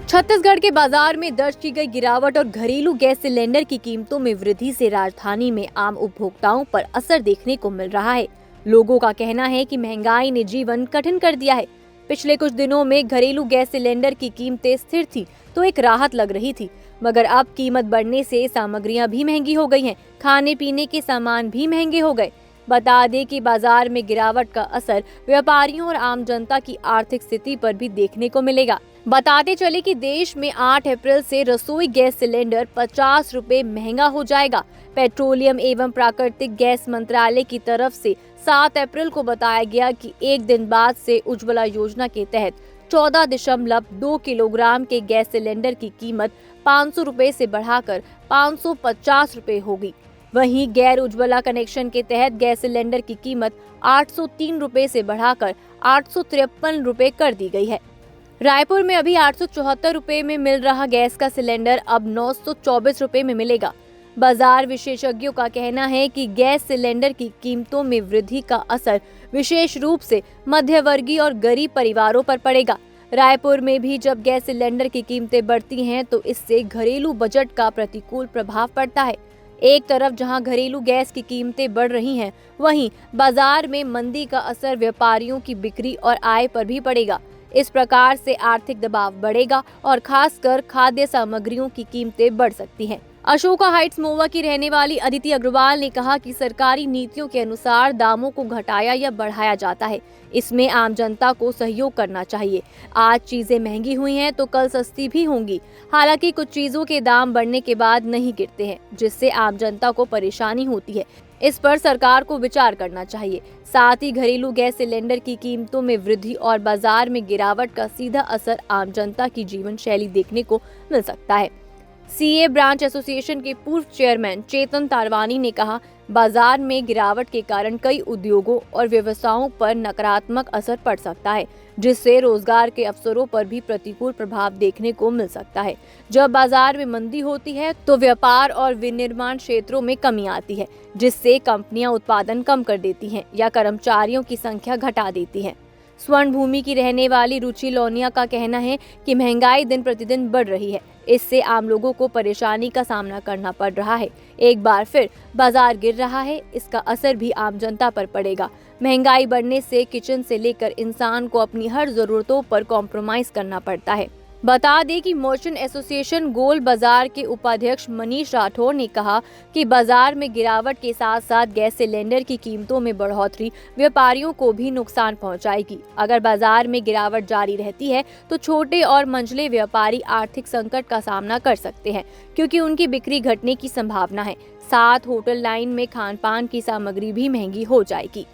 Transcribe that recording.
छत्तीसगढ़ के बाजार में दर्ज की गई गिरावट और घरेलू गैस सिलेंडर की कीमतों में वृद्धि से राजधानी में आम उपभोक्ताओं पर असर देखने को मिल रहा है। लोगों का कहना है कि महंगाई ने जीवन कठिन कर दिया है। पिछले कुछ दिनों में घरेलू गैस सिलेंडर की कीमतें स्थिर थी तो एक राहत लग रही थी, मगर अब कीमत बढ़ने से सामग्रियां भी महंगी हो गई हैं, खाने पीने के सामान भी महंगे हो गए। बता दें कि बाजार में गिरावट का असर व्यापारियों और आम जनता की आर्थिक स्थिति पर भी देखने को मिलेगा। बताते चले कि देश में 8 अप्रैल से रसोई गैस सिलेंडर 50 रुपए महंगा हो जाएगा। पेट्रोलियम एवं प्राकृतिक गैस मंत्रालय की तरफ से 7 अप्रैल को बताया गया कि एक दिन बाद से उज्ज्वला योजना के तहत 14.2 किलोग्राम के गैस सिलेंडर की कीमत 500 रुपए से बढ़ाकर 550 रुपए होगी। वहीं गैर उज्ज्वला कनेक्शन के तहत गैस सिलेंडर की कीमत 803 रुपए से बढ़ाकर 853 रुपए कर दी गई है। रायपुर में अभी 874 रुपए में मिल रहा गैस का सिलेंडर अब 924 रुपए में मिलेगा। बाजार विशेषज्ञों का कहना है कि गैस सिलेंडर की कीमतों में वृद्धि का असर विशेष रूप से मध्यवर्गीय और गरीब परिवारों पर पड़ेगा। रायपुर में भी जब गैस सिलेंडर की कीमतें बढ़ती हैं तो इससे घरेलू बजट का प्रतिकूल प्रभाव पड़ता है। एक तरफ जहां घरेलू गैस की कीमतें बढ़ रही हैं, वहीं बाजार में मंदी का असर व्यापारियों की बिक्री और आय पर भी पड़ेगा। इस प्रकार से आर्थिक दबाव बढ़ेगा और खासकर खाद्य सामग्रियों की कीमतें बढ़ सकती हैं। अशोका हाइट्स मोवा की रहने वाली अदिति अग्रवाल ने कहा कि सरकारी नीतियों के अनुसार दामों को घटाया या बढ़ाया जाता है। इसमें आम जनता को सहयोग करना चाहिए। आज चीजें महंगी हुई हैं तो कल सस्ती भी होंगी। हालांकि कुछ चीजों के दाम बढ़ने के बाद नहीं गिरते हैं, जिससे आम जनता को परेशानी होती है। इस पर सरकार को विचार करना चाहिए। साथ ही घरेलू गैस सिलेंडर की कीमतों में वृद्धि और बाजार में गिरावट का सीधा असर आम जनता की जीवन शैली देखने को मिल सकता है। सीए ब्रांच एसोसिएशन के पूर्व चेयरमैन चेतन तारवानी ने कहा, बाजार में गिरावट के कारण कई उद्योगों और व्यवसायों पर नकारात्मक असर पड़ सकता है, जिससे रोजगार के अवसरों पर भी प्रतिकूल प्रभाव देखने को मिल सकता है। जब बाजार में मंदी होती है तो व्यापार और विनिर्माण क्षेत्रों में कमी आती है, जिससे कंपनियां उत्पादन कम कर देती हैं या कर्मचारियों की संख्या घटा देती हैं। स्वर्ण भूमि की रहने वाली रुचि लोनिया का कहना है कि महंगाई दिन प्रतिदिन बढ़ रही है। इससे आम लोगों को परेशानी का सामना करना पड़ रहा है। एक बार फिर बाजार गिर रहा है, इसका असर भी आम जनता पर पड़ेगा। महंगाई बढ़ने से किचन से लेकर इंसान को अपनी हर जरूरतों पर कॉम्प्रोमाइज करना पड़ता है। बता दें कि मर्चेंट एसोसिएशन गोल बाजार के उपाध्यक्ष मनीष राठौर ने कहा कि बाजार में गिरावट के साथ साथ गैस सिलेंडर की कीमतों में बढ़ोतरी व्यापारियों को भी नुकसान पहुंचाएगी। अगर बाजार में गिरावट जारी रहती है तो छोटे और मंझले व्यापारी आर्थिक संकट का सामना कर सकते हैं, क्योंकि उनकी बिक्री घटने की संभावना है। साथ होटल लाइन में खान पान की सामग्री भी महंगी हो जाएगी।